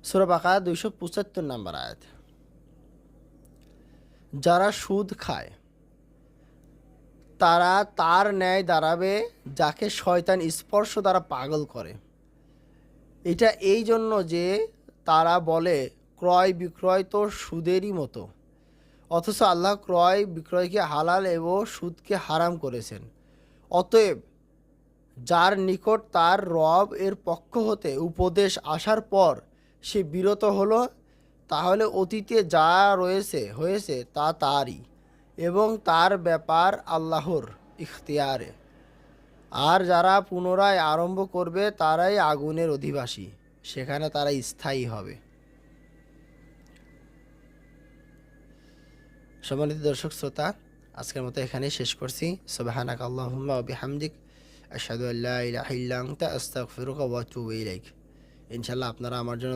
সূরা বাকারা 275 নম্বর আয়াত। যারা সুদ খায় তারা তার ন্যায় দাঁড়াবে যাকে শয়তান স্পর্শ দ্বারা পাগল করে। এটা এই জন্য যে তারা বলে ক্রয় বিক্রয় তো সুদেরই মতো, অথচ আল্লাহ ক্রয় বিক্রয়কে হালাল এবং সুদকে হারাম করেছেন। অতএব যার নিকট তার রব এর পক্ষ হতে উপদেশ আসার পর সে বিরত হলো, তাহলে অতীতে যা হয়েছে তা তারই এবং তার ব্যাপার আল্লাহর ইখতিয়ারে। আর যারা পুনরায় আরম্ভ করবে তারাই আগুনের অধিবাসী, সেখানে তারা স্থায়ী হবে। সম্মানিত দর্শক শ্রোতা, আজকের মতো এখানেই শেষ করছি। সুবহানাক আল্লাহুম্মা ওয়া বিহামদিক আশহাদু আল্লা ইলাহা ইল্লা আনতা আস্তাগফিরুকা ওয়া আতুবু ইলাইক। ইনশাআল্লাহ আপনারা আমার জন্য